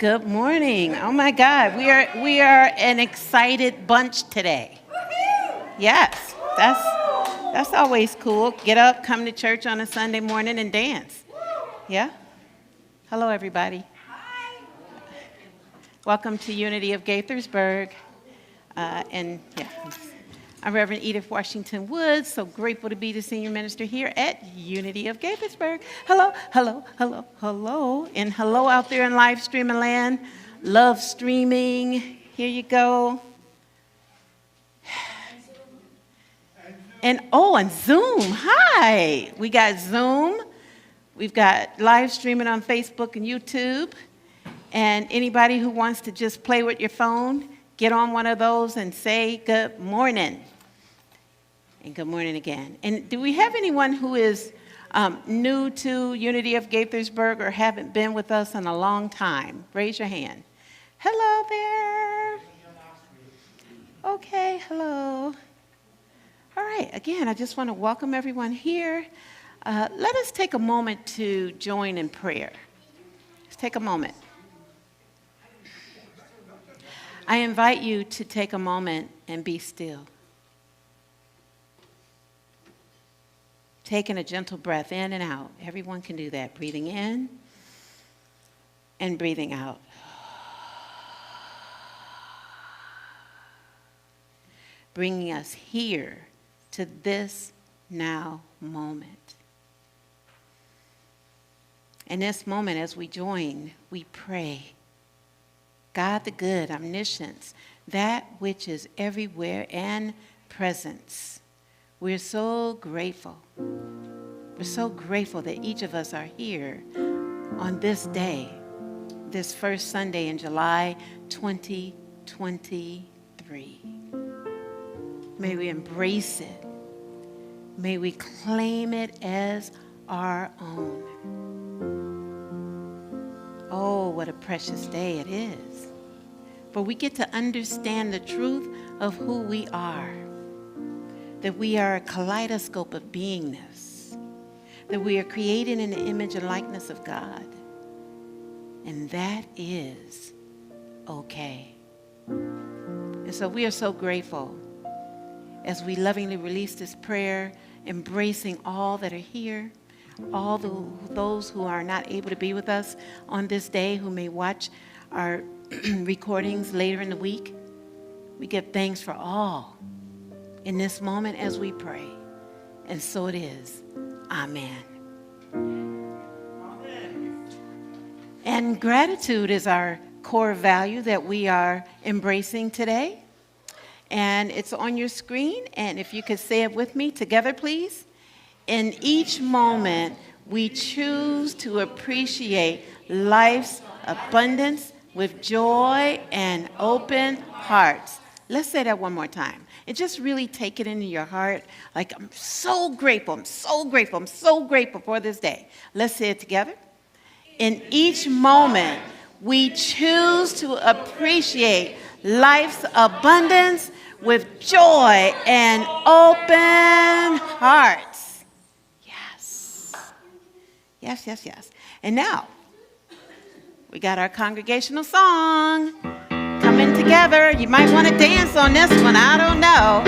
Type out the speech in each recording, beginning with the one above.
Good morning. Oh my God, we are an excited bunch today. Yes, that's always cool. Get up, come to church on a Sunday morning and dance. Yeah? Hello, everybody. Welcome to Unity of Gaithersburg. I'm Reverend Edith Washington Woods, so grateful to be the senior minister here at Unity of Gaithersburg. Hello, hello, hello, hello, and hello out there in live streaming land. Love streaming. Here you go. And Zoom. Hi. We got Zoom. We've got live streaming on Facebook and YouTube. And anybody who wants to just play with your phone, get on one of those and say good morning. And good morning again. And do we have anyone who is new to Unity of Gaithersburg or haven't been with us in a long time? Raise your hand. Hello there. Okay, hello. All right, again, I just want to welcome everyone here. Let us take a moment to join in prayer. Let's take a moment. I invite you to take a moment and be still. Taking a gentle breath in and out. Everyone can do that. Breathing in and breathing out. Bringing us here to this now moment. In this moment, as we join, we pray. God the good, omniscience, that which is everywhere and presence. We're so grateful. We're so grateful that each of us are here on this day, this first Sunday in July 2023. May we embrace it. May we claim it as our own. Oh, what a precious day it is. For we get to understand the truth of who we are. That we are a kaleidoscope of beingness. That we are created in the image and likeness of God. And that is okay. And so we are so grateful as we lovingly release this prayer, embracing all that are here, all those who are not able to be with us on this day, who may watch our recordings later in the week. We give thanks for all in this moment as we pray. And so it is. Amen. Amen. And gratitude is our core value that we are embracing today. And it's on your screen. And if you could say it with me together, please. In each moment, we choose to appreciate life's abundance with joy and open hearts. Let's say that one more time. And just really take it into your heart. Like, I'm so grateful, I'm so grateful, I'm so grateful for this day. Let's say it together. In each moment, we choose to appreciate life's abundance with joy and open hearts. Yes. Yes, yes, yes. And now, we got our congregational song. Coming together. You might want to dance on this one. I don't know.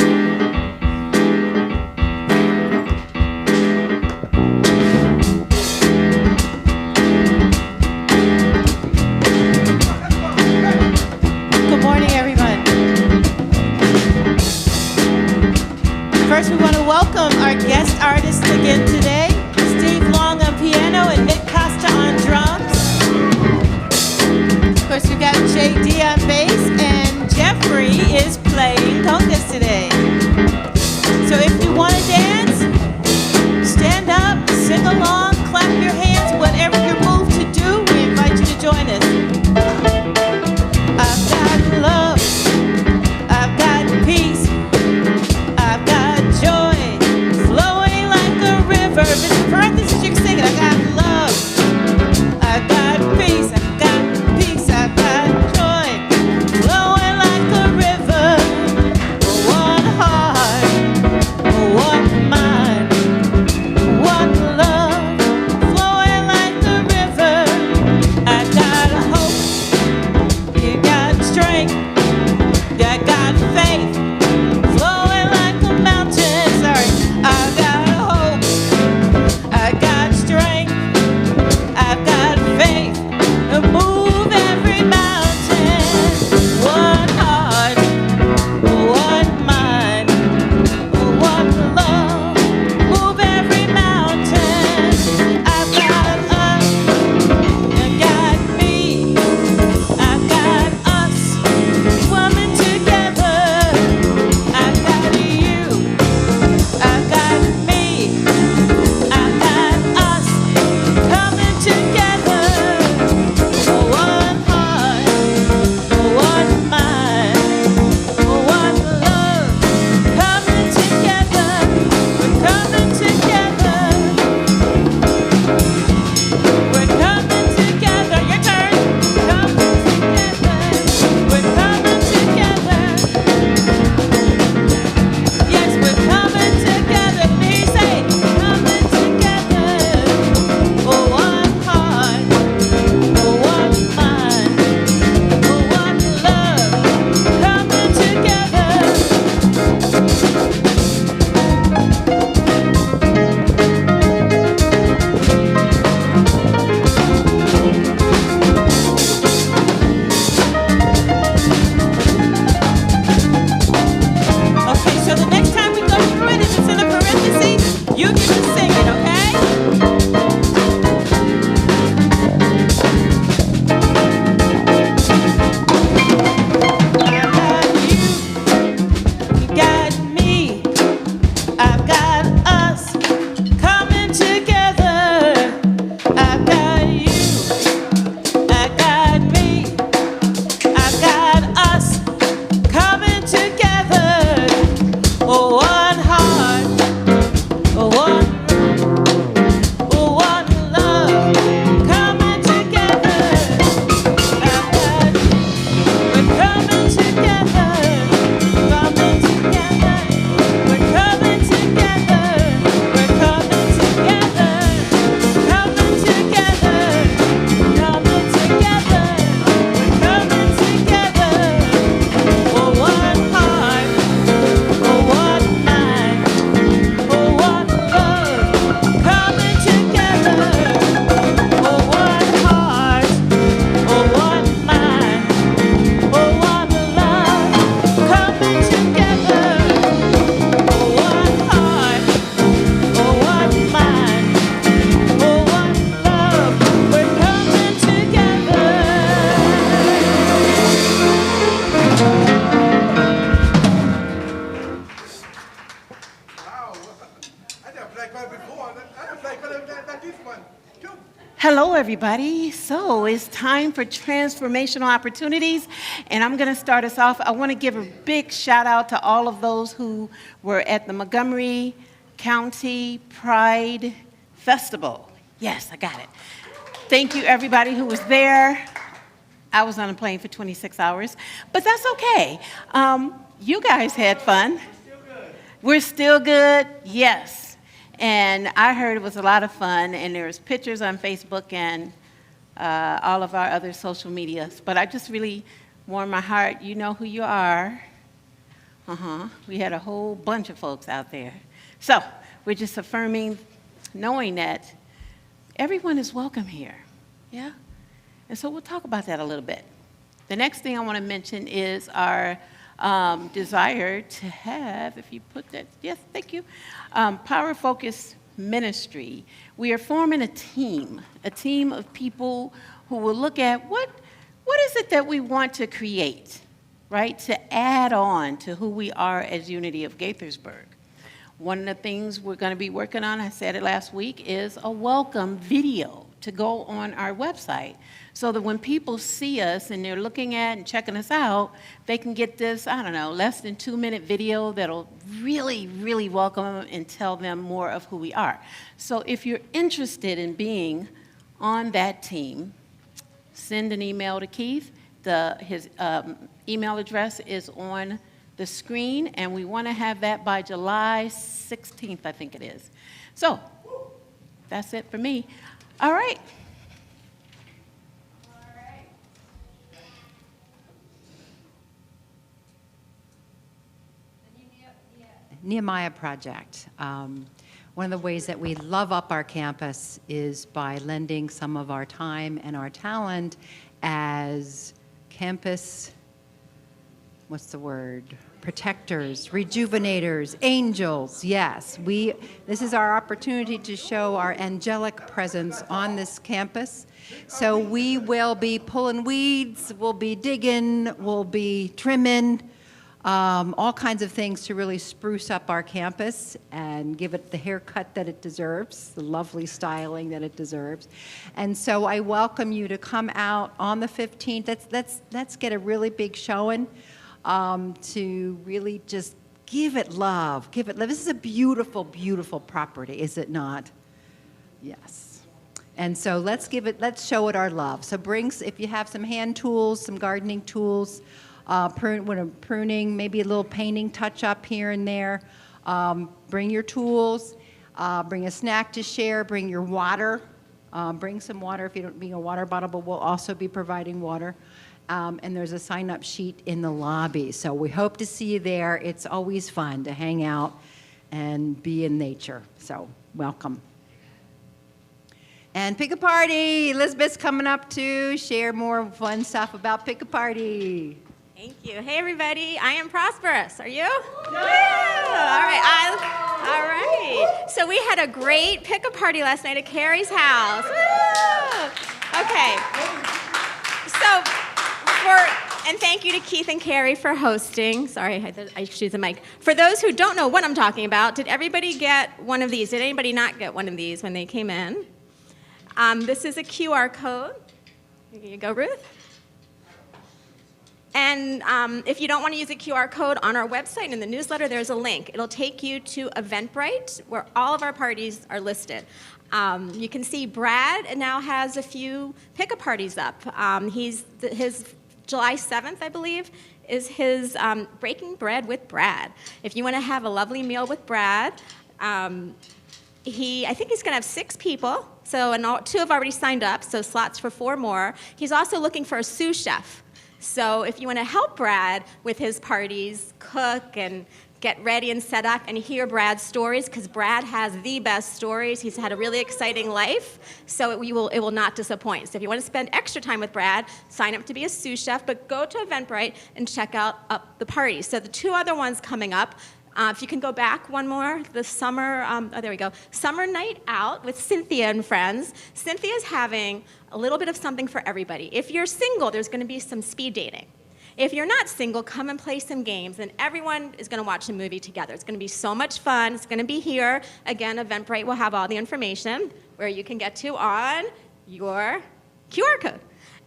Good morning, everyone. First, we want to welcome our guest artists again today. Steve Long on piano and Nick Costa on drums. Of course, we've got JD on bass, and Jeffrey is playing congas today. So if you want to dance, stand up, sing along, clap your hands, whatever you're moved to do, we invite you to join us. I've got love, I've got peace, I've got joy, flowing like a river. If it's a parenthesis, you can sing it. I got love, I've got peace, I've got joy, Hello, everybody. So it's time for transformational opportunities, and I'm going to start us off. I want to give a big shout out to all of those who were at the Montgomery County Pride Festival. Yes, I got it. Thank you, everybody who was there. I was on a plane for 26 hours, but that's okay. You guys had fun. We're still good, yes. And I heard it was a lot of fun, and there's pictures on Facebook and all of our other social medias. But I just really warm my heart. You know who you are. We had a whole bunch of folks out there. So we're just affirming, knowing that everyone is welcome here. Yeah? And so we'll talk about that a little bit. The next thing I want to mention is our desire to have, if you put that, yes, thank you, Power Focus Ministry. We are forming a team of people who will look at what is it that we want to create, right, to add on to who we are as Unity of Gaithersburg. One of the things we're going to be working on, I said it last week, is a welcome video to go on our website so that when people see us and they're looking at and checking us out, they can get this, I don't know, less than 2-minute video that'll really, really welcome them and tell them more of who we are. So if you're interested in being on that team, send an email to Keith. His email address is on the screen, and we want to have that by July 16th, I think it is. So that's it for me. All right. Nehemiah Project. One of the ways that we love up our campus is by lending some of our time and our talent as campus, what's the word? Protectors, rejuvenators, angels, yes. This is our opportunity to show our angelic presence on this campus. So we will be pulling weeds, we'll be digging, we'll be trimming, all kinds of things to really spruce up our campus and give it the haircut that it deserves, the lovely styling that it deserves. And so I welcome you to come out on the 15th. Let's get a really big showing. To really just give it love, give it love. This is a beautiful, beautiful property, is it not? Yes. And so let's show it our love. So if you have some hand tools, some gardening tools, pruning, maybe a little painting touch up here and there, bring your tools, bring a snack to share, bring your water, bring some water if you don't bring a water bottle, but we'll also be providing water. And there's a sign-up sheet in the lobby. So we hope to see you there. It's always fun to hang out and be in nature. So welcome. And Pick a Party. Elizabeth's coming up to share more fun stuff about Pick a Party. Thank you. Hey, everybody. I am Prosperous. Are you? Yeah. All right. So we had a great Pick a Party last night at Carrie's house. Woo. Okay. And thank you to Keith and Carrie for hosting. Sorry, I should use the mic. For those who don't know what I'm talking about, did everybody get one of these? Did anybody not get one of these when they came in? This is a QR code. Here you go, Ruth. And if you don't want to use a QR code, on our website in the newsletter, there's a link. It'll take you to Eventbrite, where all of our parties are listed. You can see Brad now has a few pick-up parties up. His July 7th, I believe, is his Breaking Bread with Brad. If you want to have a lovely meal with Brad, I think he's going to have 6 people. So, and 2 have already signed up, so slots for 4 more. He's also looking for a sous chef. So if you want to help Brad with his parties, cook and get ready and set up and hear Brad's stories, because Brad has the best stories. He's had a really exciting life, so it will not disappoint. So if you want to spend extra time with Brad, sign up to be a sous chef, but go to Eventbrite and check out the parties. So the 2 other ones coming up, if you can go back one more, the summer, there we go, Summer Night Out with Cynthia and friends. Cynthia's having a little bit of something for everybody. If you're single, there's going to be some speed dating. If you're not single, come and play some games, and everyone is going to watch a movie together. It's going to be so much fun. It's going to be here. Again, Eventbrite will have all the information where you can get to on your QR code.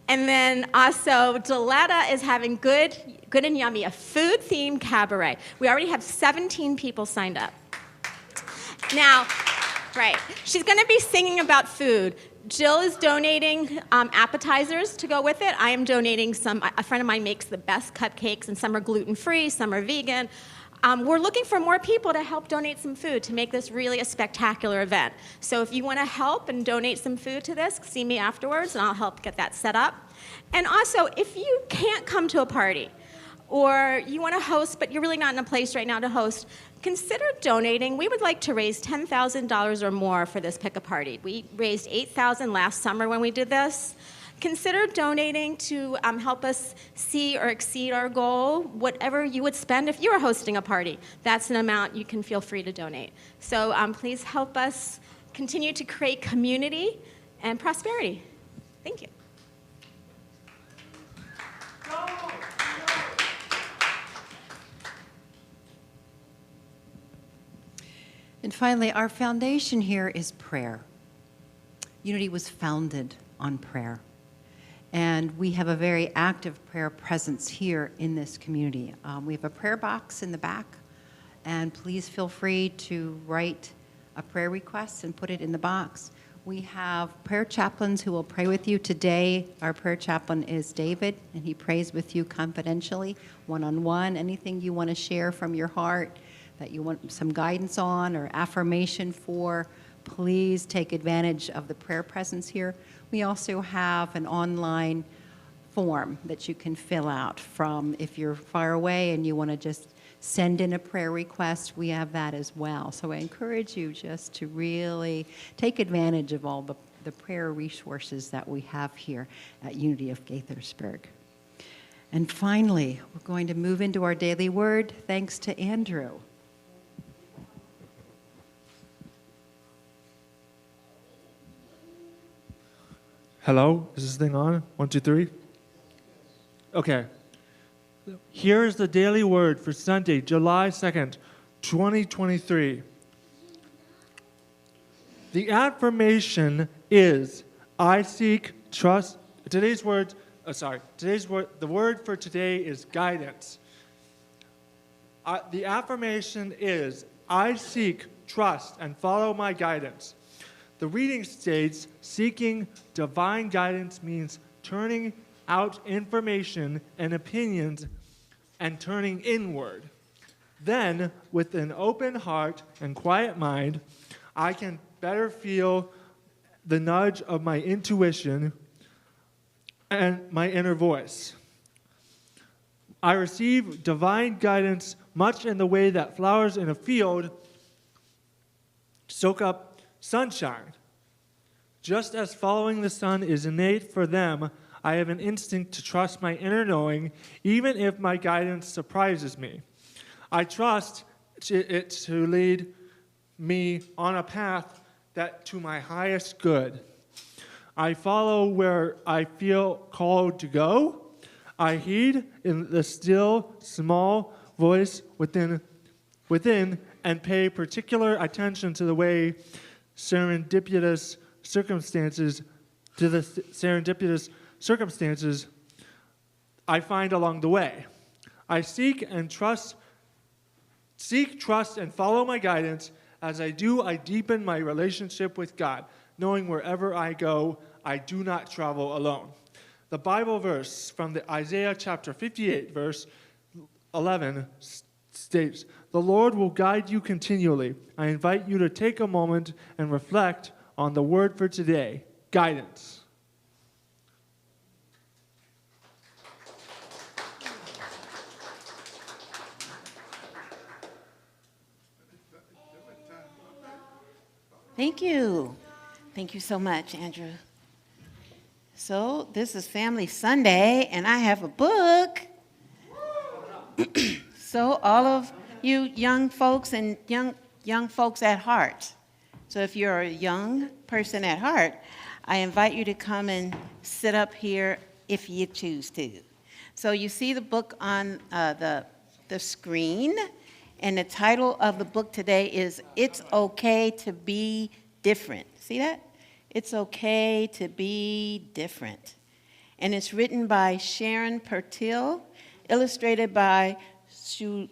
And then also, Deletta is having good and yummy, a food-themed cabaret. We already have 17 people signed up. Now, right, she's going to be singing about food. Jill is donating appetizers to go with it. I am donating some. A friend of mine makes the best cupcakes, and some are gluten-free, some are vegan. We're looking for more people to help donate some food to make this really a spectacular event. So if you want to help and donate some food to this, see me afterwards, and I'll help get that set up. And also, if you can't come to a party, or you want to host, but you're really not in a place right now to host, consider donating. We would like to raise $10,000 or more for this pick-a-party. We raised $8,000 last summer when we did this. Consider donating to help us see or exceed our goal. Whatever you would spend if you were hosting a party, that's an amount you can feel free to donate. So please help us continue to create community and prosperity. Thank you. And finally, our foundation here is prayer. Unity was founded on prayer. And we have a very active prayer presence here in this community. We have a prayer box in the back, and please feel free to write a prayer request and put it in the box. We have prayer chaplains who will pray with you. Today, our prayer chaplain is David, and he prays with you confidentially, one-on-one. Anything you want to share from your heart that you want some guidance on or affirmation for, please take advantage of the prayer presence here. We also have an online form that you can fill out from if you're far away and you want to just send in a prayer request. We have that as well. So I encourage you just to really take advantage of all the prayer resources that we have here at Unity of Gaithersburg. And finally, we're going to move into our daily word, thanks to Andrew. Hello, is this thing on? 1, 2, 3. Okay. Here is the daily word for Sunday, July 2nd, 2023. The affirmation is, I seek trust. The word for today is guidance. The affirmation is, I seek trust and follow my guidance. The reading states, seeking divine guidance means turning out information and opinions and turning inward. Then, with an open heart and quiet mind, I can better feel the nudge of my intuition and my inner voice. I receive divine guidance much in the way that flowers in a field soak up sunshine. Just as following the sun is innate for them, I have an instinct to trust my inner knowing, even if my guidance surprises me. I trust it to lead me on a path that to my highest good. I follow where I feel called to go. I heed in the still, small voice within and pay particular attention to the way serendipitous circumstances I find along the way. I seek, trust, and follow my guidance. As I do, I deepen my relationship with God, knowing wherever I go, I do not travel alone. The Bible verse from the Isaiah chapter 58, verse 11 states, the Lord will guide you continually. I invite you to take a moment and reflect on the word for today, guidance. Thank you. Thank you so much, Andrew. So this is Family Sunday, and I have a book. So all of you young folks and young folks at heart. So if you're a young person at heart, I invite you to come and sit up here if you choose to. So you see the book on the screen, and the title of the book today is It's Okay to Be Different. See that? It's okay to be different. And it's written by Sharon Pertil, illustrated by Suyata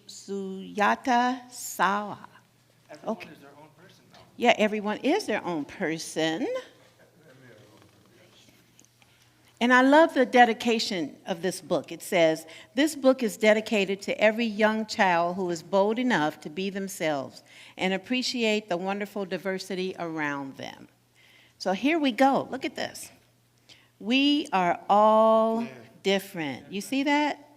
Sawa. Everyone Okay. is their own person, though. Yeah, everyone is their own person. And I love the dedication of this book. It says, this book is dedicated to every young child who is bold enough to be themselves and appreciate the wonderful diversity around them. So here we go. Look at this. We are all different. You see that?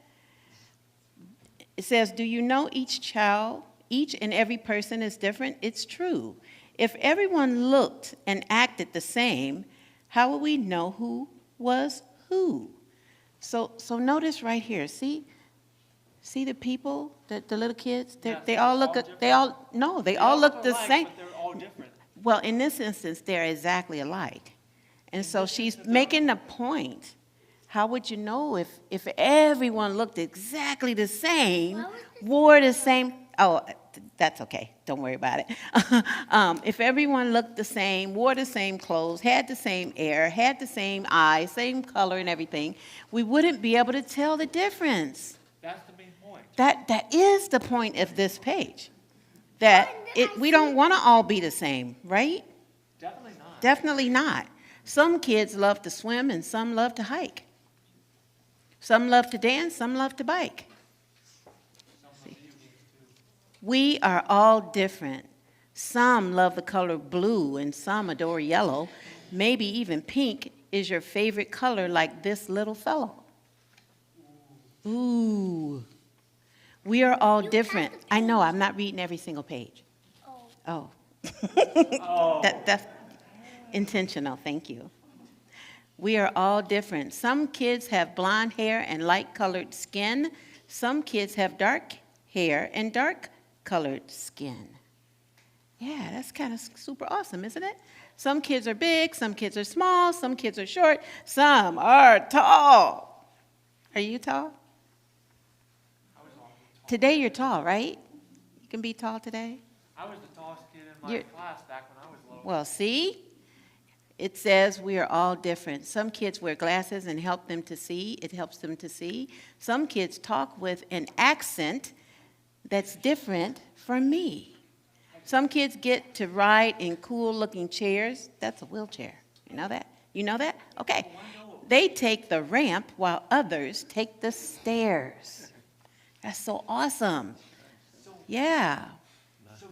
It says, do you know each and every person is different? It's true. If everyone looked and acted the same, how would we know who was who? So notice right here. See the people, the little kids. They all look. They all look the same. But they're all different. Well, in this instance, they're exactly alike, and so she's making the point. How would you know if everyone looked exactly the same, wore the same? Oh, that's okay. Don't worry about it. If everyone looked the same, wore the same clothes, had the same air, had the same eyes, same color and everything, we wouldn't be able to tell the difference. That's the main point. That is the point of this page. We don't want to all be the same, right? Definitely not. Definitely not. Some kids love to swim and some love to hike. Some love to dance, some love to bike. We are all different. Some love the color blue and some adore yellow. Maybe even pink is your favorite color, like this little fellow. Ooh. We are all different. I know, I'm not reading every single page. Oh. That's intentional, thank you. We are all different. Some kids have blonde hair and light-colored skin. Some kids have dark hair and dark-colored skin. Yeah, that's kind of super awesome, isn't it? Some kids are big, some kids are small, some kids are short, some are tall. Are you tall? Today you're tall, right? You can be tall today? I was the tallest kid in my class back when I was little. Well, see? It says we are all different. Some kids wear glasses and help them to see. It helps them to see. Some kids talk with an accent that's different from me. Some kids get to ride in cool-looking chairs. That's a wheelchair. You know that? You know that? Okay. They take the ramp while others take the stairs. That's so awesome. Yeah.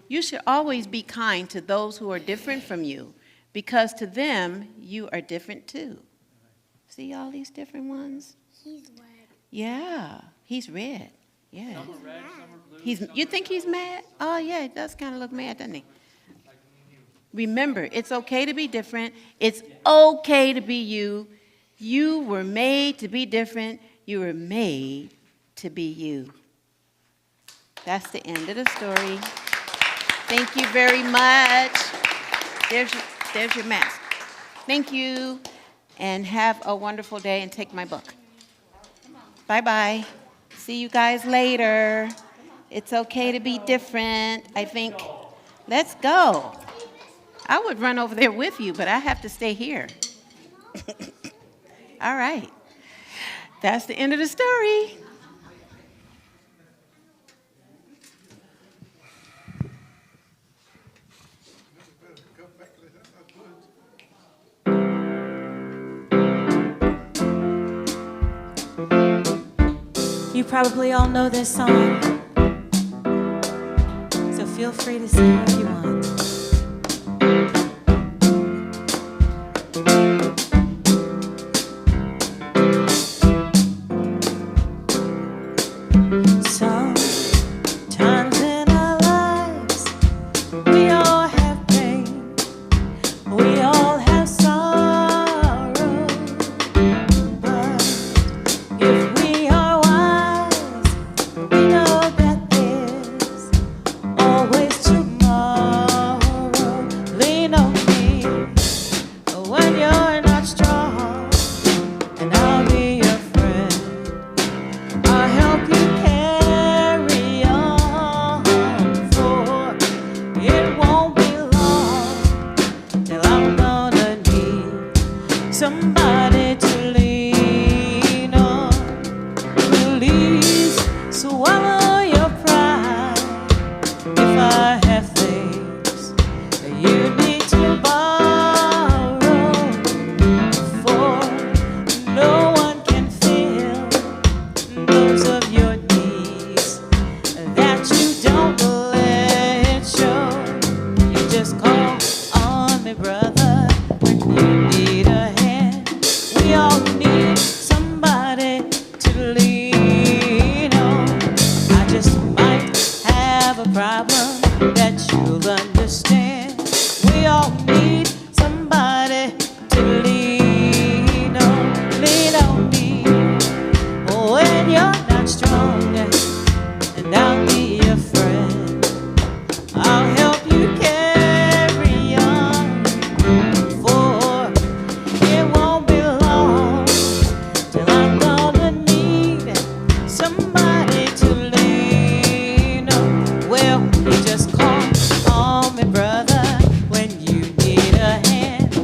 You should always be kind to those who are different from you, because to them, you are different too. See all these different ones? He's red. Yeah, he's red. Yeah. Some are red, some are blue. You think he's mad? Oh, yeah, he does kind of look mad, doesn't he? Remember, it's okay to be different. It's okay to be you. You were made to be different. You were made to be you. That's the end of the story. Thank you very much. There's your mask. Thank you, and have a wonderful day, and take my book. Bye-bye. See you guys later. It's okay to be different, I think. Let's go. I would run over there with you, but I have to stay here. All right. That's the end of the story. You probably all know this song, so feel free to sing if you want. Sometimes in our lives, we all have pain, we all have sorrow, but if we are wise, we know that there's always tomorrow. that you'll understand. We all need somebody to lean on me when you're not strong, and I'll be your friend. I'll help you carry on, for it won't be long till I'm gonna need somebody to lean on. Well, you just call me brother when you need a hand.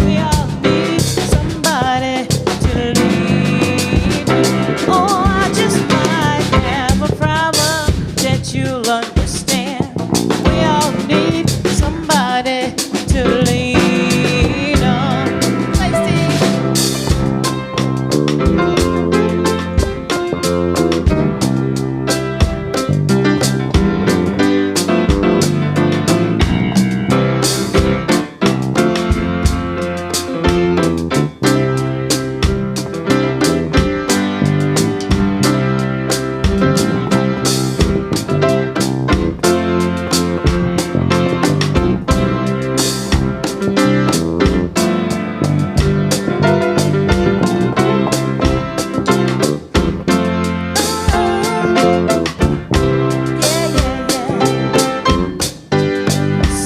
We all need somebody to lean on. Oh, I just might have a problem that you'll understand. We all need somebody to lean on. Lacey.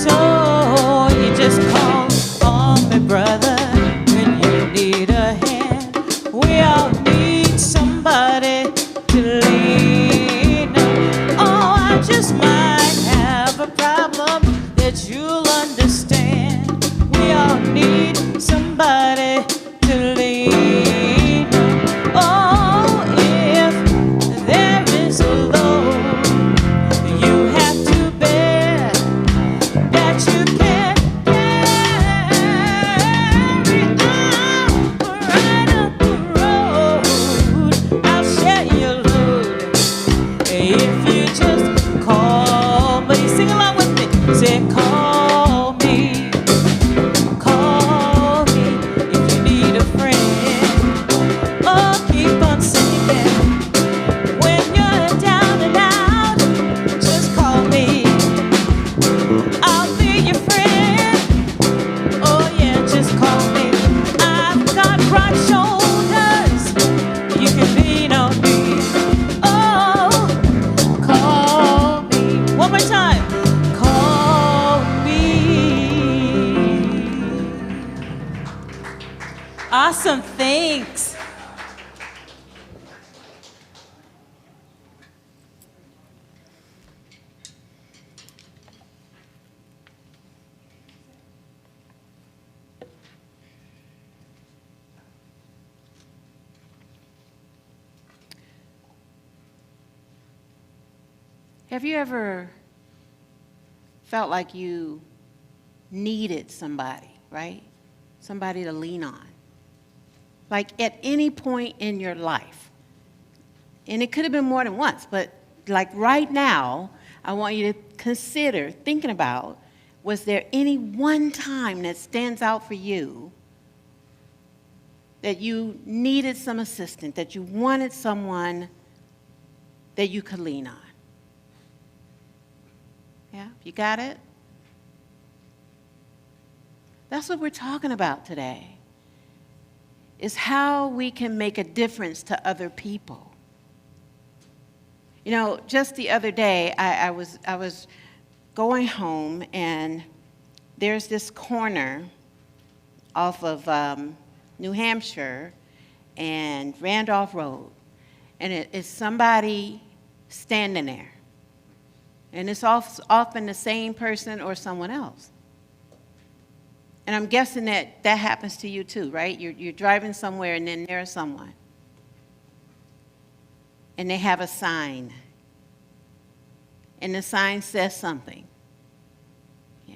So you just call me brother when you need a hand. We all need somebody to lean on. Oh, I just might have a problem that you'll understand. We all need somebody to lean on. Oh, if there is a load you have to bear that you can't carry on right up the road, I'll share your load if you just call me. Sing along with me. Say call me if you need a friend. Oh, keep on singing when you're down and out. Just call me. I'll be your friend. Oh yeah, just call me. I've got broad shoulders. You can lean on me. Oh, call me. One more time. Call me. Awesome, thanks. Have you ever felt like you needed somebody, right? Somebody to lean on. Like at any point in your life. And it could have been more than once, but like right now, I want you to consider thinking about, was there any one time that stands out for you that you needed some assistance, that you wanted someone that you could lean on? Yeah, you got it? That's what we're talking about today, is how we can make a difference to other people. You know, just the other day, I was going home, and there's this corner off of New Hampshire and Randolph Road, and it's somebody standing there. And it's often the same person or someone else. And I'm guessing that happens to you too, right? You're driving somewhere and then there's someone. And they have a sign. And the sign says something. Yeah.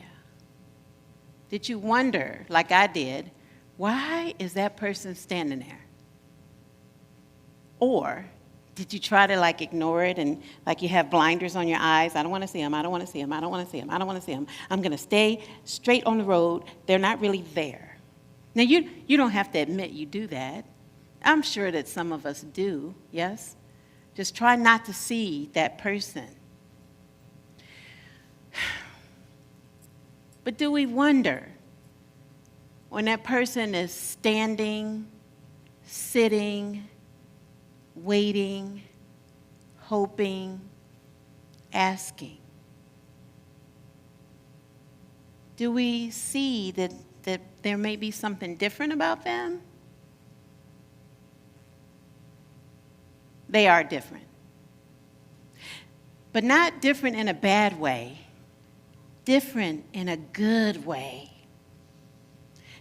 Did you wonder, like I did, why is that person standing there? Or did you try to like ignore it and like you have blinders on your eyes? I don't want to see him. I don't want to see him. I don't want to see him. I don't want to see him. I'm going to stay straight on the road. They're not really there. Now, you don't have to admit you do that. I'm sure that some of us do, yes? Just try not to see that person. But do we wonder when that person is standing, sitting, waiting, hoping, asking? Do we see that there may be something different about them? They are different. But not different in a bad way, different in a good way.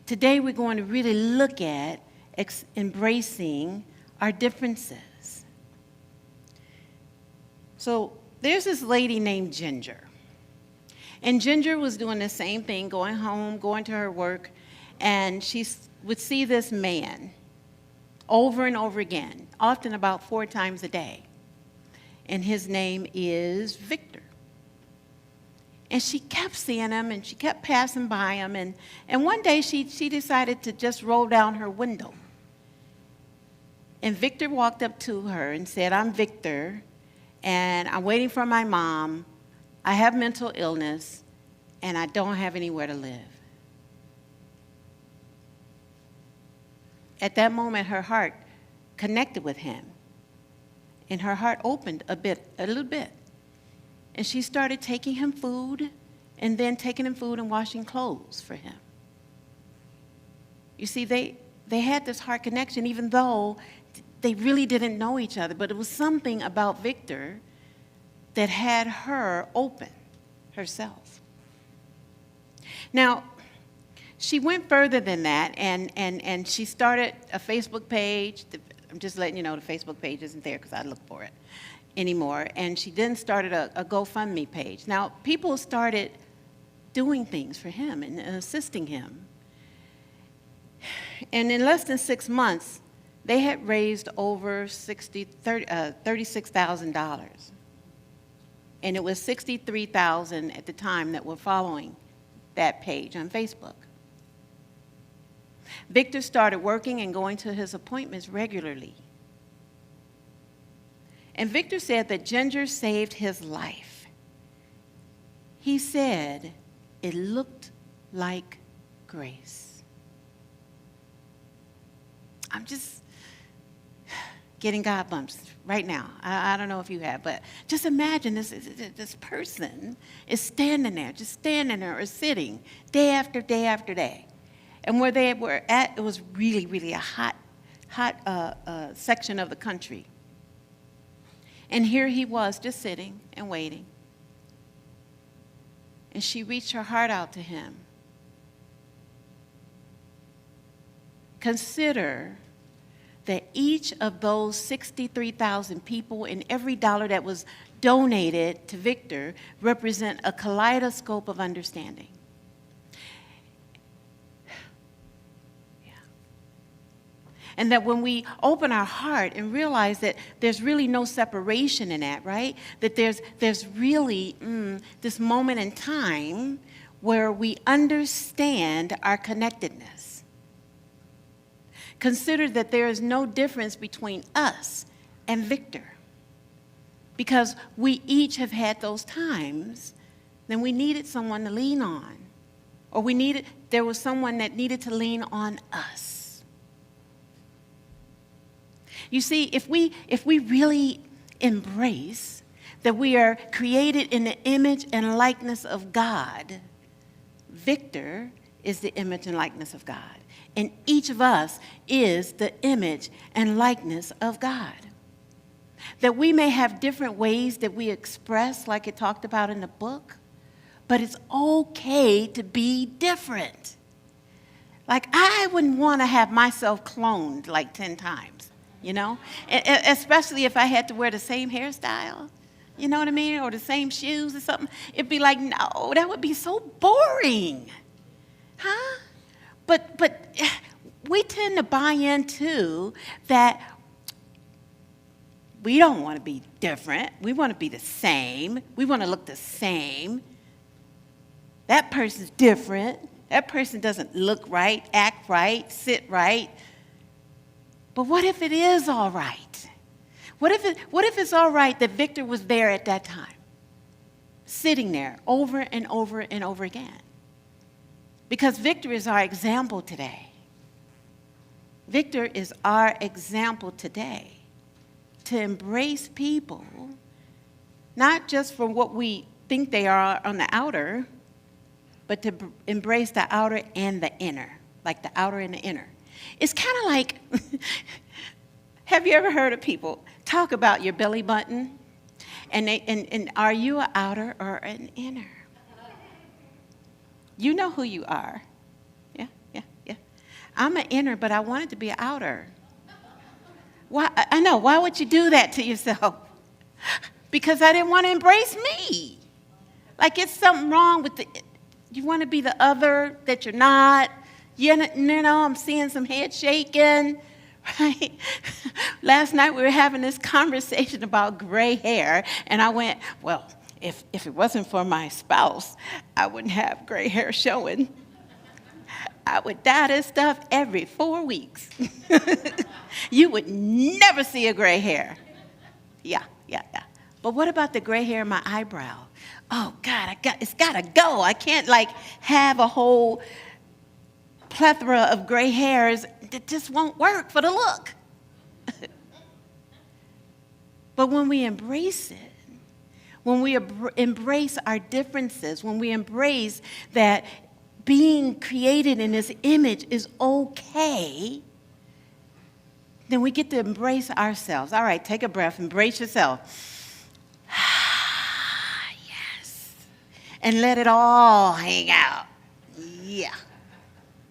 Today we're going to really look at embracing our differences. So there's this lady named Ginger. And Ginger was doing the same thing, going home, going to her work, and she would see this man over and over again, often about 4 times a day. And his name is Victor. And she kept seeing him, and she kept passing by him, and one day she decided to just roll down her window. And Victor walked up to her and said, "I'm Victor, and I'm waiting for my mom. I have mental illness, and I don't have anywhere to live." At that moment, her heart connected with him, and her heart opened a little bit. And she started taking him food, and then taking him food and washing clothes for him. You see, they had this heart connection, even though they really didn't know each other, but it was something about Victor that had her open herself. Now, she went further than that, and she started a Facebook page. I'm just letting you know the Facebook page isn't there because I look for it anymore. And she then started a GoFundMe page. Now, people started doing things for him and assisting him. And in less than 6 months, they had raised over $36,000. And it was 63,000 at the time that were following that page on Facebook. Victor started working and going to his appointments regularly. And Victor said that Ginger saved his life. He said it looked like grace. I'm just getting God bumps right now. I don't know if you have, but just imagine this person is standing there or sitting day after day after day. And where they were at, it was really, really a hot section of the country. And here he was, just sitting and waiting. And she reached her heart out to him. Consider that each of those 63,000 people and every dollar that was donated to Victor represent a kaleidoscope of understanding. And that when we open our heart and realize that there's really no separation in that, right? That there's really this moment in time where we understand our connectedness. Consider that there is no difference between us and Victor, because we each have had those times when we needed someone to lean on, or there was someone that needed to lean on us. You see, if we really embrace that we are created in the image and likeness of God, Victor is the image and likeness of God. And each of us is the image and likeness of God. That we may have different ways that we express, like it talked about in the book, but it's okay to be different. Like, I wouldn't want to have myself cloned like 10 times. You know, especially if I had to wear the same hairstyle, you know what I mean, or the same shoes or something. It'd be like, no, that would be so boring, huh? But we tend to buy into that. We don't want to be different. We want to be the same. We want to look the same. That person's different. That person doesn't look right, act right, sit right. But what if it is all right? What if it's all right that Victor was there at that time, sitting there over and over and over again? Because Victor is our example today. Victor is our example today to embrace people, not just for what we think they are on the outer, but to embrace the outer and the inner, like the outer and the inner. It's kind of like, have you ever heard of people talk about your belly button? And are you an outer or an inner? You know who you are. Yeah. I'm an inner, but I wanted to be an outer. Why? I know. Why would you do that to yourself? Because I didn't want to embrace me. Like it's something wrong with you want to be the other that you're not. You know, I'm seeing some head shaking. Right? Last night we were having this conversation about gray hair, and I went, well, if it wasn't for my spouse, I wouldn't have gray hair showing. I would dye this stuff every 4 weeks. You would never see a gray hair. Yeah. But what about the gray hair in my eyebrow? Oh, God, it's got to go. I can't, have a whole plethora of gray hairs. It just won't work for the look. But when we embrace it, when we embrace our differences, when we embrace that being created in this image is okay, then we get to embrace ourselves. All right, take a breath, embrace yourself. Yes. And let it all hang out. Yeah.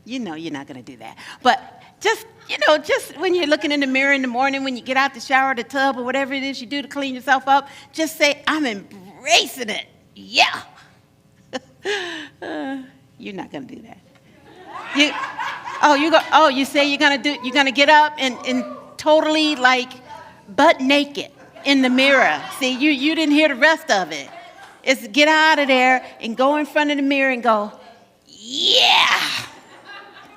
You know you're not going to do that. But just when you're looking in the mirror in the morning, when you get out the shower, the tub, or whatever it is you do to clean yourself up, just say, I'm embracing it. Yeah. You're not going to do that. You say you're going to get up and totally butt naked in the mirror. See, you didn't hear the rest of it. It's get out of there and go in front of the mirror and go, yeah.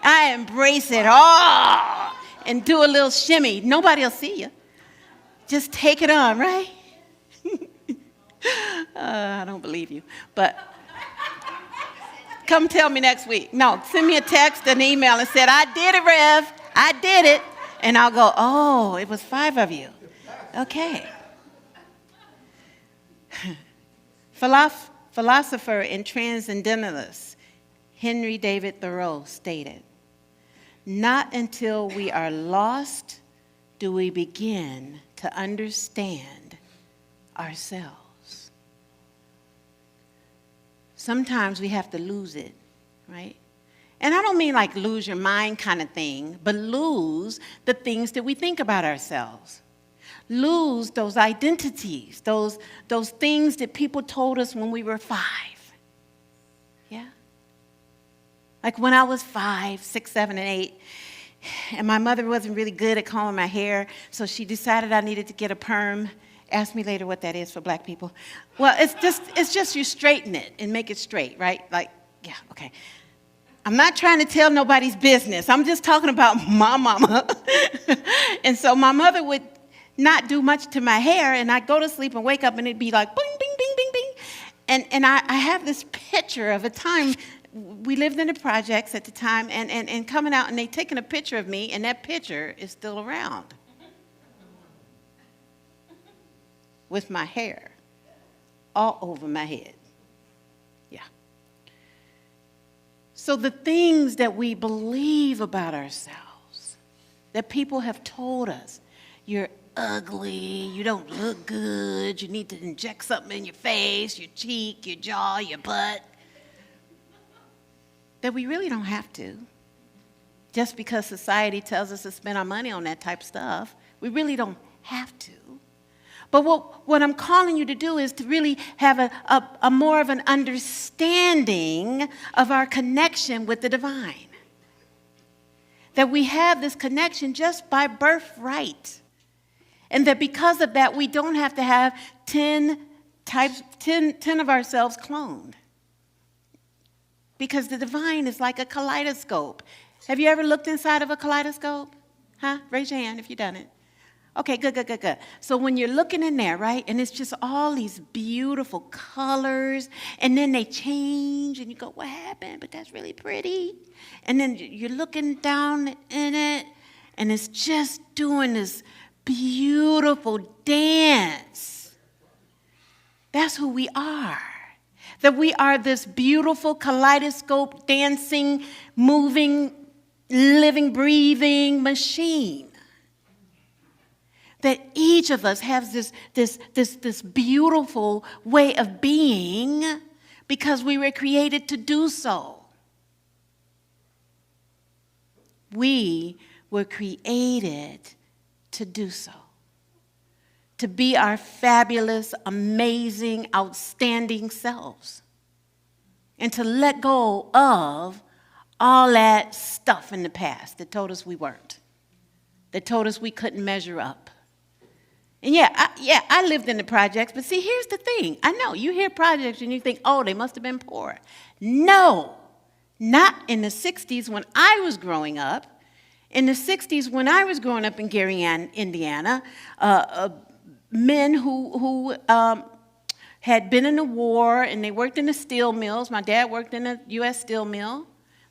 I embrace it all, and do a little shimmy. Nobody will see you. Just take it on, right? I don't believe you, but come tell me next week. No, send me a text, an email, and said, I did it, Rev. I did it. And I'll go, oh, it was 5 of you. Okay. Philosopher and transcendentalist Henry David Thoreau stated, not until we are lost do we begin to understand ourselves. Sometimes we have to lose it, right? And I don't mean lose your mind kind of thing, but lose the things that we think about ourselves. Lose those identities, those things that people told us when we were 5. Yeah? Like when I was 5, 6, 7, and 8, and my mother wasn't really good at combing my hair, so she decided I needed to get a perm. Ask me later what that is for black people. Well, it's just you straighten it and make it straight, right? Yeah, okay. I'm not trying to tell nobody's business. I'm just talking about my mama. And so my mother would not do much to my hair, and I'd go to sleep and wake up, and it'd be like, bing, bing, bing, bing, bing. And I have this picture of a time. We lived in the projects at the time, and coming out, and they taking a picture of me, and that picture is still around with my hair all over my head. Yeah. So the things that we believe about ourselves, that people have told us, you're ugly, you don't look good, you need to inject something in your face, your cheek, your jaw, your butt, that we really don't have to. Just because society tells us to spend our money on that type of stuff, we really don't have to. But what I'm calling you to do is to really have a more of an understanding of our connection with the divine. That we have this connection just by birthright. And that because of that, we don't have to have 10 of ourselves cloned. Because the divine is like a kaleidoscope. Have you ever looked inside of a kaleidoscope? Huh? Raise your hand if you've done it. Okay, good, good, good, good. So when you're looking in there, right, and it's just all these beautiful colors, and then they change, and you go, what happened? But that's really pretty. And then you're looking down in it, and it's just doing this beautiful dance. That's who we are. That we are this beautiful kaleidoscope, dancing, moving, living, breathing machine. That each of us has this beautiful way of being because we were created to do so. We were created to do so. To be our fabulous, amazing, outstanding selves. And to let go of all that stuff in the past that told us we weren't. That told us we couldn't measure up. And I lived in the projects, but see, here's the thing. I know, you hear projects and you think, oh, they must have been poor. No, not in the 60s when I was growing up. In the 60s when I was growing up in Gary, Indiana, men who had been in the war and they worked in the steel mills. My dad worked in a U.S. steel mill.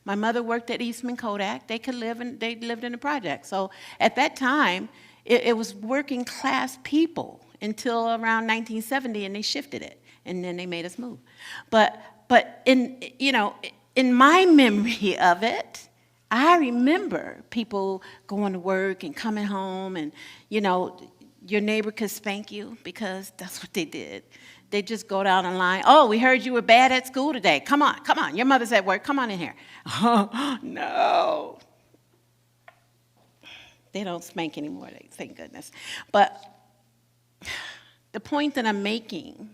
My mother worked at Eastman Kodak. They lived in the project. So at that time, it was working class people until around 1970, and they shifted it, and then they made us move. But in my memory of it, I remember people going to work and coming home, and your neighbor could spank you because that's what they did. They just go down the line. Oh, we heard you were bad at school today. Come on. Your mother's at work. Come on in here. Oh, no. They don't spank anymore, thank goodness. But the point that I'm making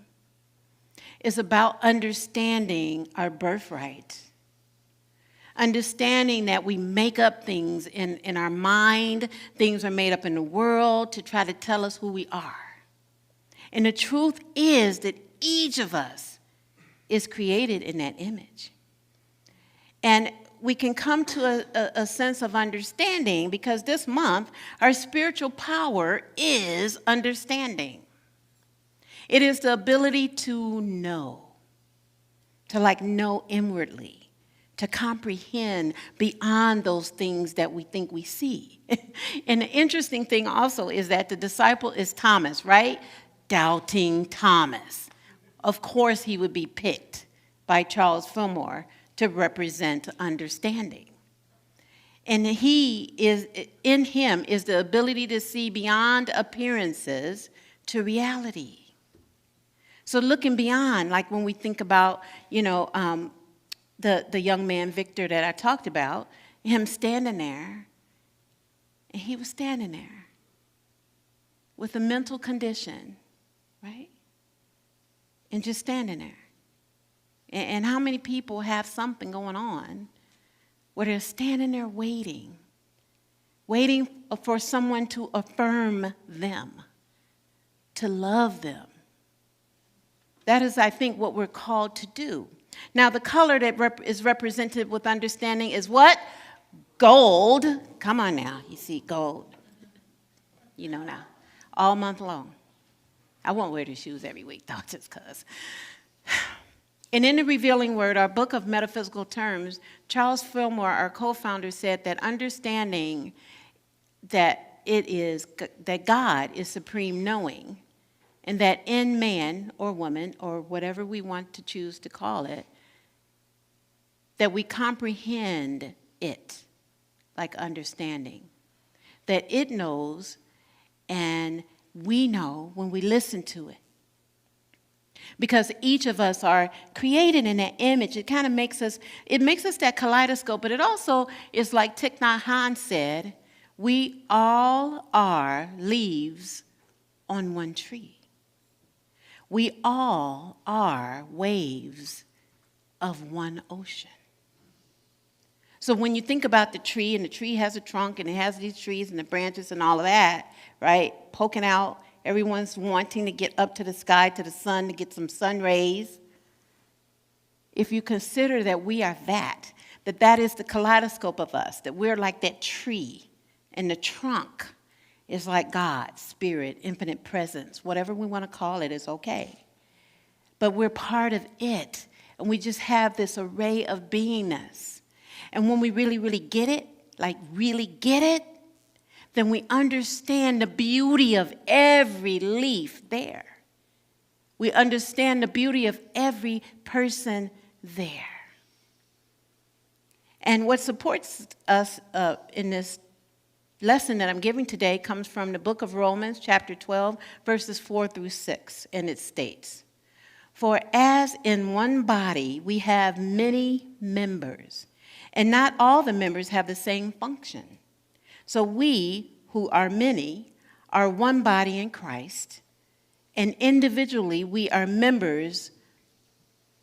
is about understanding our birthright. Understanding that we make up things in our mind, things are made up in the world to try to tell us who we are. And the truth is that each of us is created in that image. And we can come to a sense of understanding because this month, our spiritual power is understanding. It is the ability to know, to know inwardly, to comprehend beyond those things that we think we see. And the interesting thing also is that the disciple is Thomas, right? Doubting Thomas. Of course, he would be picked by Charles Fillmore to represent understanding. And in him is the ability to see beyond appearances to reality. So looking beyond, like when we think about, the young man, Victor, that I talked about, him standing there, and he was standing there with a mental condition, right? And just standing there. And how many people have something going on where they're standing there waiting for someone to affirm them, to love them. That is, I think, what we're called to do. Now, the color that is represented with understanding is what? Gold. Come on now, you see gold. Now, all month long. I won't wear the shoes every week, though, just because. And in the Revealing Word, our book of metaphysical terms, Charles Fillmore, our co-founder, said that understanding that God is supreme knowing, and that in man or woman, or whatever we want to choose to call it, that we comprehend it like understanding. That it knows and we know when we listen to it. Because each of us are created in that image. It kind of makes us that kaleidoscope, but it also is like Thich Nhat Hanh said, we all are leaves on one tree. We all are waves of one ocean. So when you think about the tree, and the tree has a trunk, and it has these trees and the branches and all of that, right, poking out, everyone's wanting to get up to the sky, to the sun, to get some sun rays. If you consider that we are that is the kaleidoscope of us, that we're like that tree and the trunk, is like God, spirit, infinite presence, whatever we want to call it is okay. But we're part of it, and we just have this array of beingness. And when we really, really get it, like really get it, then we understand the beauty of every leaf there. We understand the beauty of every person there. And what supports us in this lesson that I'm giving today comes from the book of Romans, chapter 12, verses 4 through 6, and it states, "For as in one body we have many members, and not all the members have the same function. So we, who are many, are one body in Christ, and individually we are members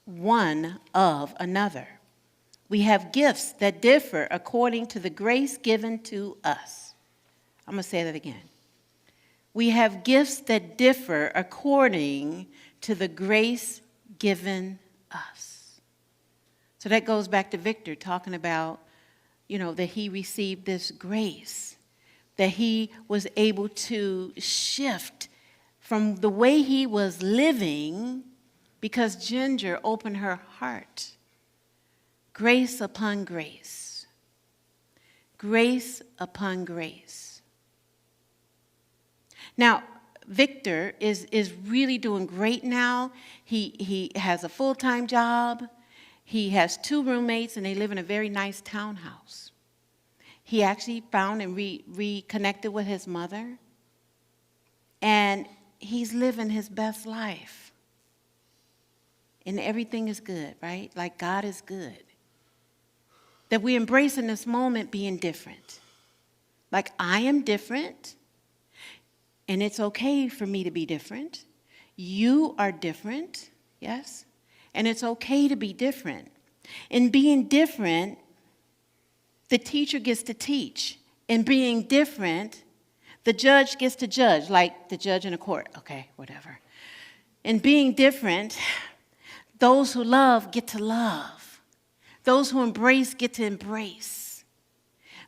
one of another. We have gifts that differ according to the grace given to us." I'm going to say that again. We have gifts that differ according to the grace given us. So that goes back to Victor talking about, that he received this grace, that he was able to shift from the way he was living because Ginger opened her heart. Grace upon grace. Grace upon grace. Now, Victor is really doing great now. He has a full-time job. He has 2 roommates, and they live in a very nice townhouse. He actually found and reconnected with his mother, and he's living his best life. And everything is good, right? Like God is good. That we embrace in this moment being different. Like I am different, and it's okay for me to be different. You are different, yes? And it's okay to be different. In being different, the teacher gets to teach. In being different, the judge gets to judge, like the judge in a court. Okay, whatever. In being different, those who love get to love. Those who embrace get to embrace.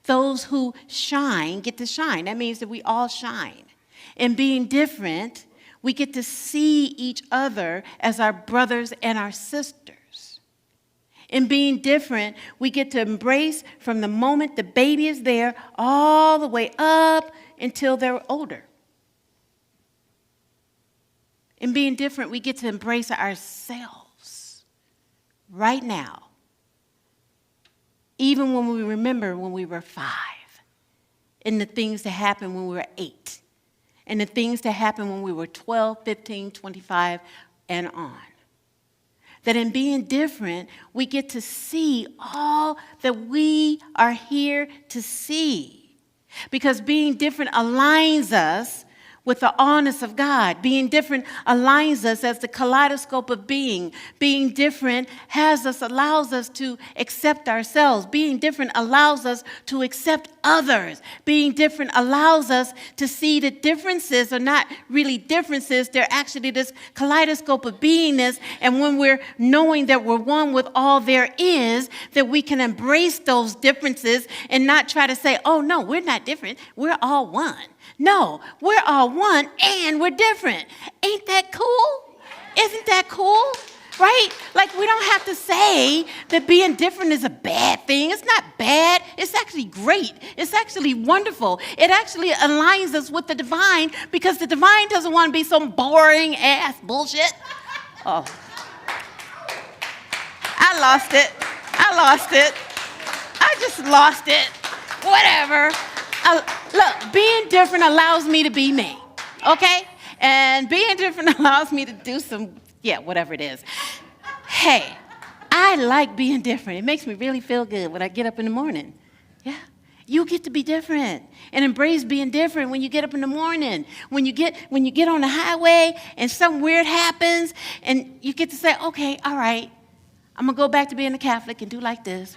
Those who shine get to shine. That means that we all shine. In being different, we get to see each other as our brothers and our sisters. In being different, we get to embrace from the moment the baby is there all the way up until they're older. In being different, we get to embrace ourselves right now. Even when we remember when we were 5, and the things that happened when we were 8, and the things that happened when we were 12, 15, 25, and on. That in being different, we get to see all that we are here to see. Because being different aligns us with the honest of God. Being different aligns us as the kaleidoscope of being. Being different allows us to accept ourselves. Being different allows us to accept others. Being different allows us to see that differences are not really differences. They're actually this kaleidoscope of beingness. And when we're knowing that we're one with all there is, that we can embrace those differences and not try to say, oh, no, we're not different. We're all one. No, we're all one and we're different. Ain't that cool? Isn't that cool? Right? Like we don't have to say that being different is a bad thing. It's not bad. It's actually great. It's actually wonderful. It actually aligns us with the divine because the divine doesn't want to be some boring ass bullshit. Oh. I lost it. I just lost it. Whatever. Look, being different allows me to be me, okay? And being different allows me to do whatever it is. Hey, I like being different. It makes me really feel good when I get up in the morning. Yeah, you get to be different and embrace being different when you get up in the morning. When you get on the highway and something weird happens and you get to say, okay, all right, I'm going to go back to being a Catholic and do like this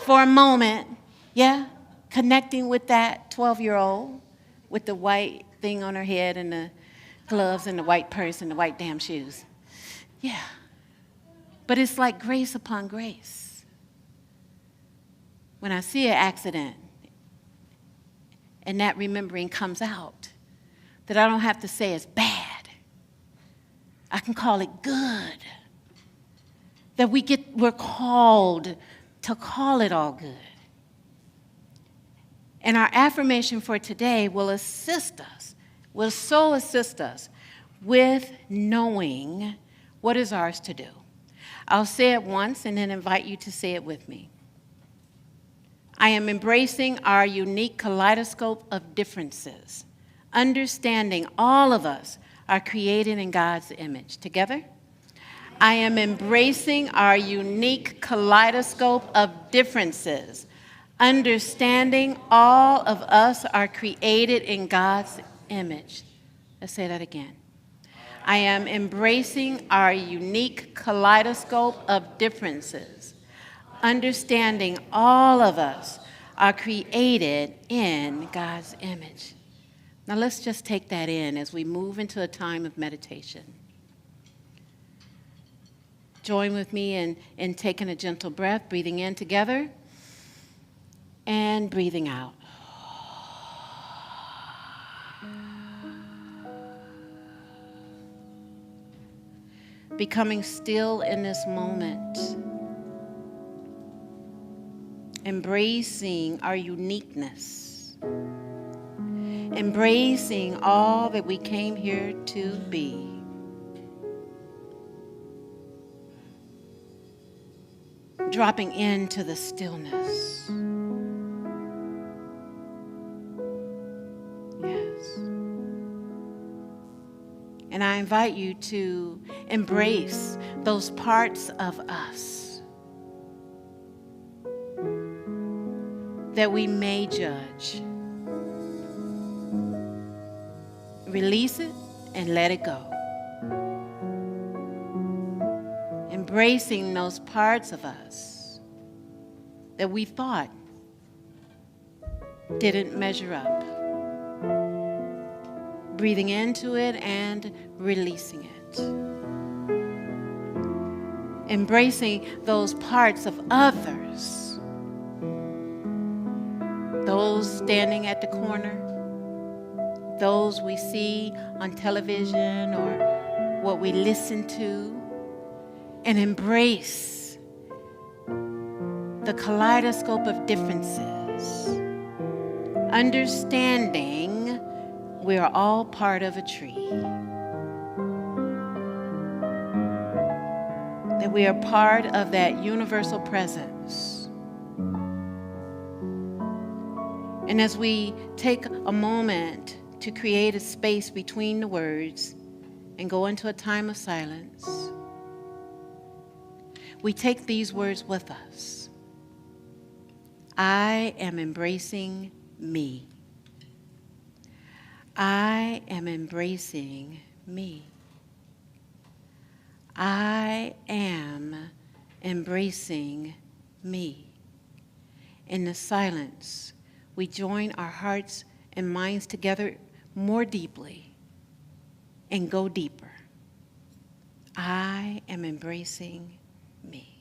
for a moment, yeah? Connecting with that 12-year-old with the white thing on her head and the gloves and the white purse and the white damn shoes. Yeah. But it's like grace upon grace. When I see an accident and that remembering comes out, that I don't have to say it's bad. I can call it good. That we're called to call it all good. And our affirmation for today will assist us, will so assist us with knowing what is ours to do. I'll say it once and then invite you to say it with me. I am embracing our unique kaleidoscope of differences, understanding all of us are created in God's image. Together? I am embracing our unique kaleidoscope of differences, understanding all of us are created in God's image. Let's say that again. I am embracing our unique kaleidoscope of differences, understanding all of us are created in God's image. Now let's just take that in as we move into a time of meditation. Join with me in taking a gentle breath, breathing in together and breathing out. Becoming still in this moment. Embracing our uniqueness. Embracing all that we came here to be. Dropping into the stillness. Yes. And I invite you to embrace those parts of us that we may judge. Release it and let it go. Embracing those parts of us that we thought didn't measure up. Breathing into it and releasing it. Embracing those parts of others. Those standing at the corner. Those we see on television or what we listen to. And embrace the kaleidoscope of differences. Understanding we are all part of a tree. That we are part of that universal presence. And as we take a moment to create a space between the words and go into a time of silence, we take these words with us. I am embracing me. I am embracing me. I am embracing me. In the silence, we join our hearts and minds together more deeply and go deeper. I am embracing me.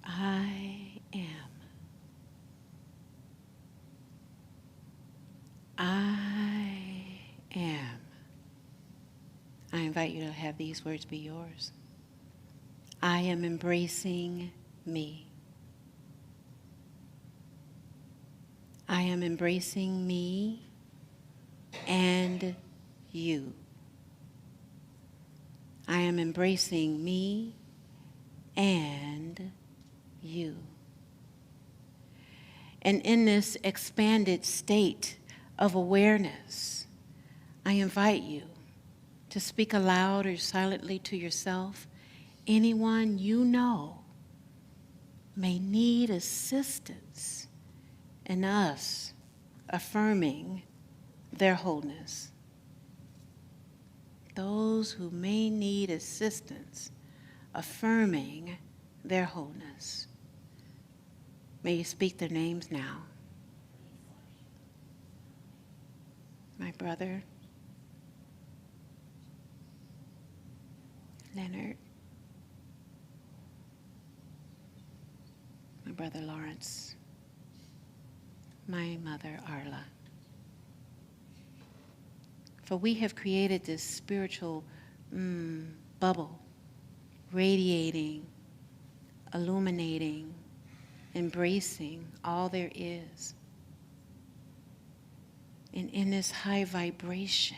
I am. I am. I invite you to have these words be yours. I am embracing me. I am embracing me and you. I am embracing me and you. And in this expanded state of awareness, I invite you to speak aloud or silently to yourself, anyone you know may need assistance in us affirming their wholeness. Those who may need assistance affirming their wholeness. May you speak their names now. My brother, Leonard, my brother Lawrence, my mother Arla. For we have created this spiritual bubble, radiating, illuminating, embracing all there is. And in this high vibration,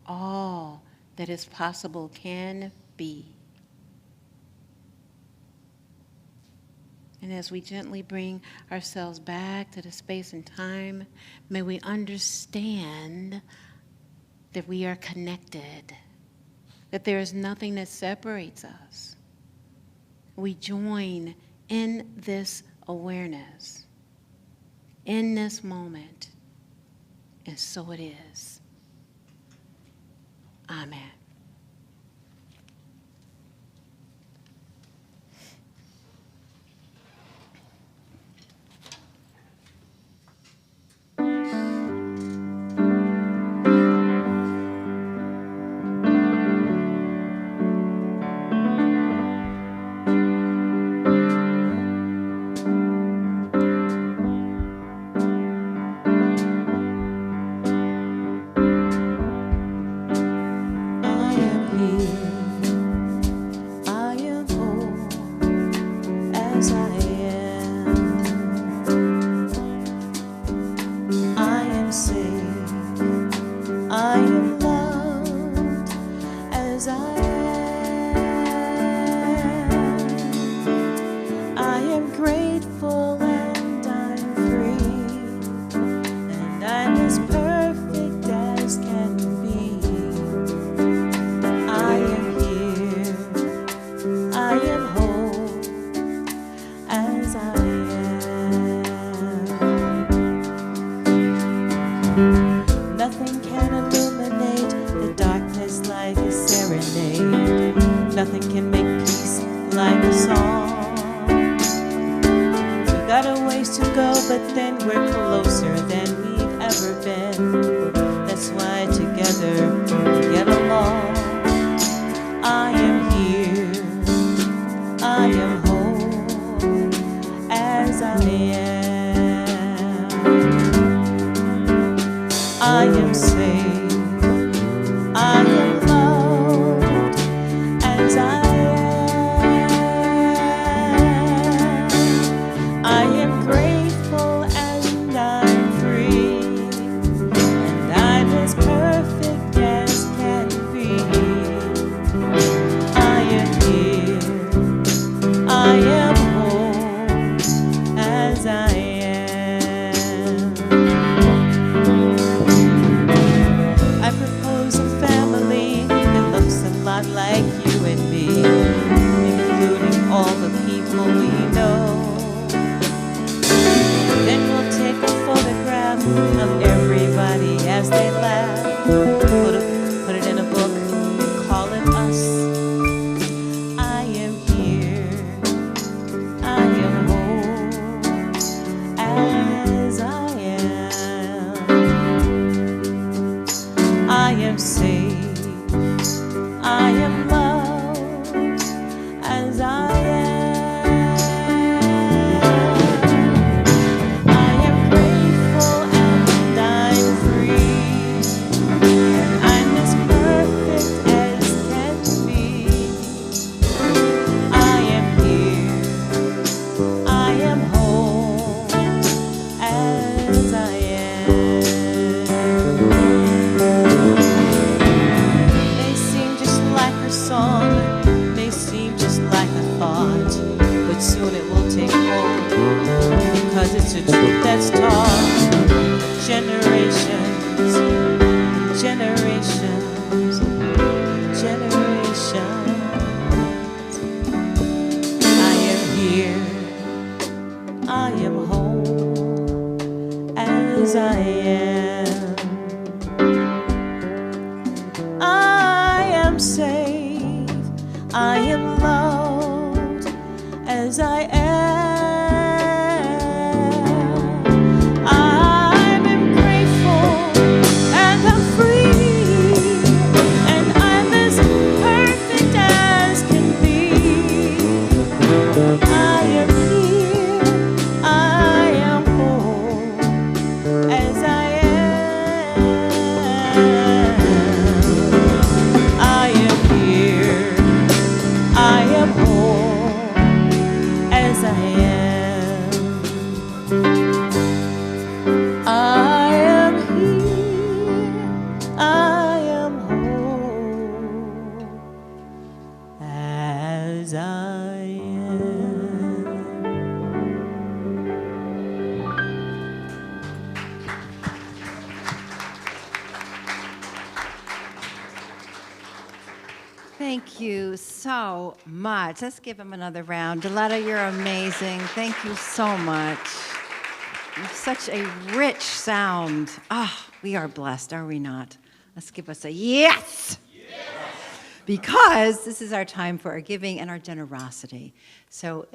all that is possible can be. And as we gently bring ourselves back to the space and time, may we understand that we are connected, that there is nothing that separates us. We join in this awareness, in this moment, and so it is. Amen. Generations, generations. as I am. I am safe, I am loved as I am. I'm grateful and I'm free, and I'm as perfect as can be. I am here, I am whole as I am. I am here, I am whole as I am. I am here, I am whole as I am. Thank you so much. Let's give him another round. Deletta, you're amazing. Thank you so much. You have such a rich sound. Ah, we are blessed, are we not? Let's give us a yes. Because this is our time for our giving and our generosity. So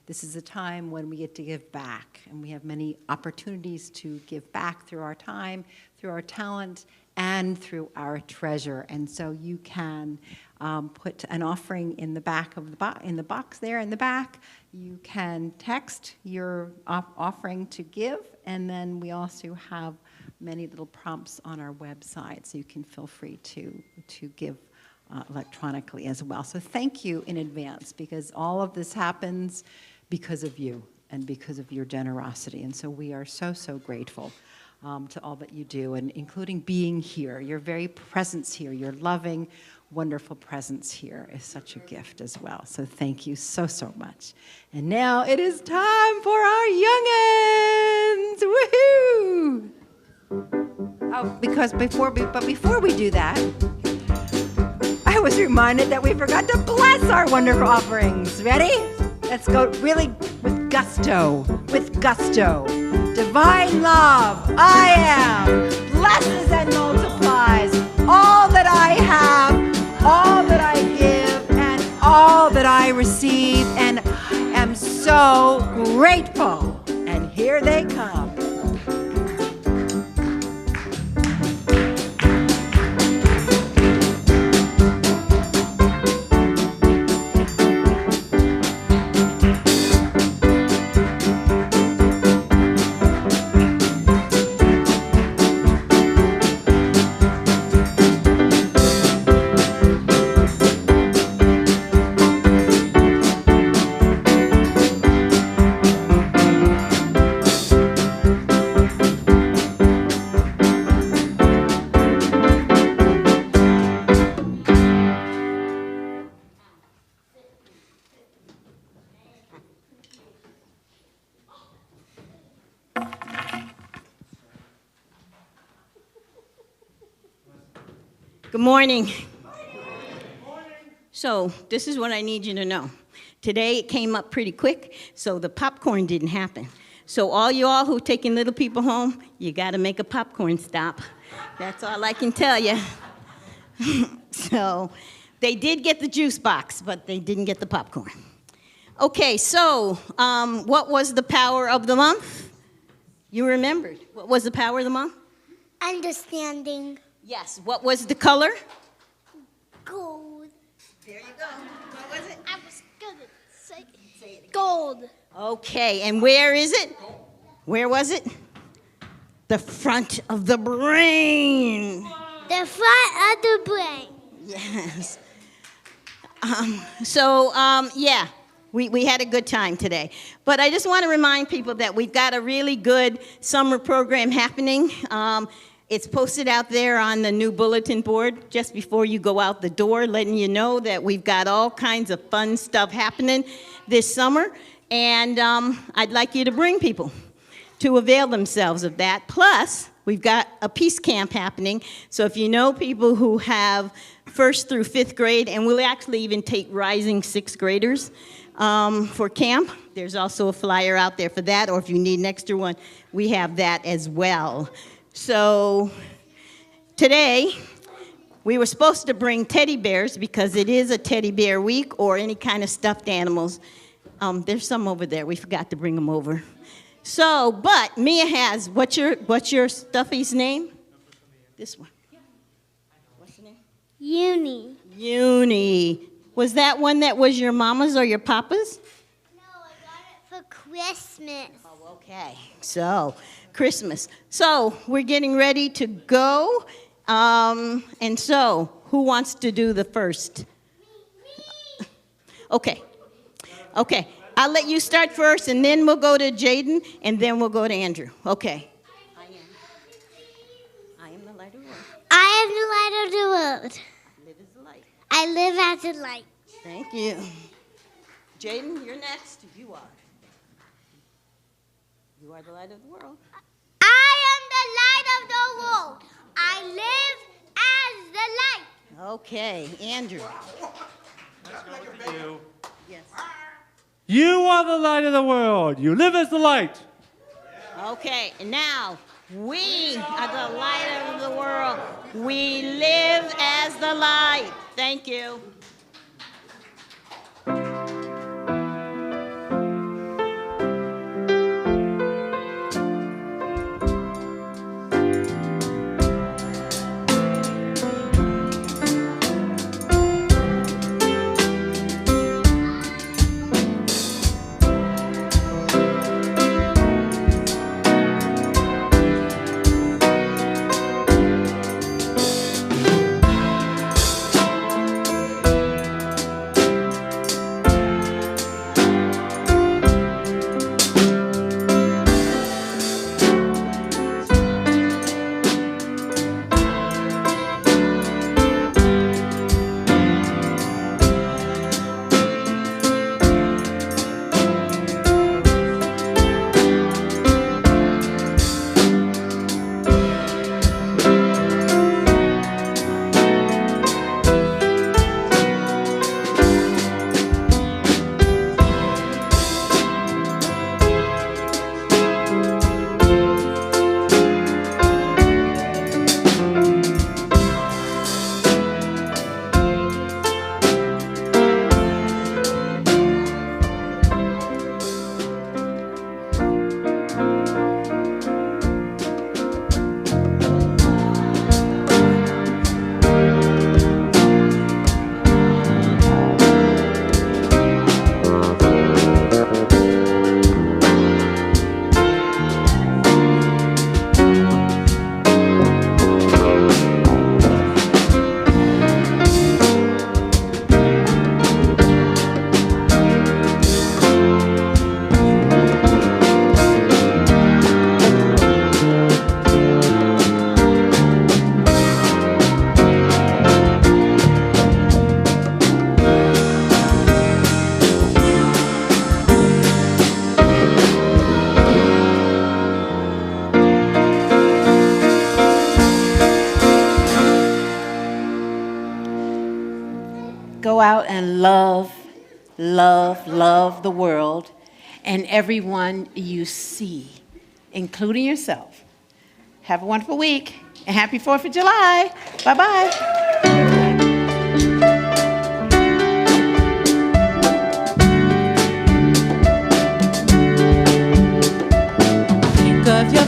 this is a time when we get to give back, and we have many opportunities to give back through our time, through our talent, and through our treasure. And so you can put an offering in the back of in the box there in the back. You can text your offering to give, and then we also have many little prompts on our website, so you can feel free to give electronically as well. So thank you in advance, because all of this happens because of you and because of your generosity. And so we are so, so grateful to all that you do, and including being here. Your very presence here, your loving, wonderful presence here is such a gift as well. So thank you so, so much. And now it is time for our young'uns. Woohoo! Oh, before we do that, I was reminded that we forgot to bless our wonderful offerings. Ready? Let's go really with gusto, Divine love, I am, blesses and multiplies all that I have, all that I give, and all that I receive, and am so grateful. And here they come. Good morning. So this is what I need you to know. Today it came up pretty quick, so the popcorn didn't happen. So all y'all who taking little people home, you got to make a popcorn stop. That's all I can tell you. So they did get the juice box, but they didn't get the popcorn. Okay, so what was the power of the month? You remembered. What was the power of the month? Understanding. Yes. What was the color? Gold. There you go. What was it? I was gonna say gold. Okay, and where is it? Where was it? The front of the brain. The front of the brain. Yes. Yeah, we had a good time today. But I just want to remind people that we've got a really good summer program happening. It's posted out there on the new bulletin board just before you go out the door, letting you know that we've got all kinds of fun stuff happening this summer. And I'd like you to bring people to avail themselves of that. Plus, we've got a peace camp happening. So if you know people who have 1st through 5th grade, and we'll actually even take rising 6th graders, for camp. There's also a flyer out there for that, or if you need an extra one, we have that as well. So today, we were supposed to bring teddy bears because it is a teddy bear week, or any kind of stuffed animals. There's some over there. We forgot to bring them over. So, but Mia has, what's your stuffy's name? This one. What's the name? Uni. Uni. Was that one that was your mama's or your papa's? No, I got it for Christmas. Oh, okay. So, Christmas. So, we're getting ready to go. And so, who wants to do the first? Okay. Okay. I'll let you start first, and then we'll go to Jaden, and then we'll go to Andrew. Okay. I am the light of the world. I am the light of the world. Live as the light. I live as a light. Thank you. Jaden, you're next. You are. You are the light of the world. I am the light of the world. I live as the light. Okay, Andrew. Yes. You are the light of the world. You live as the light. Okay, and now we are the light of the world. We live as the light. Thank you. Go out and love, love, love the world and everyone you see, including yourself. Have a wonderful week, and happy 4th of July. Bye-bye. Think of your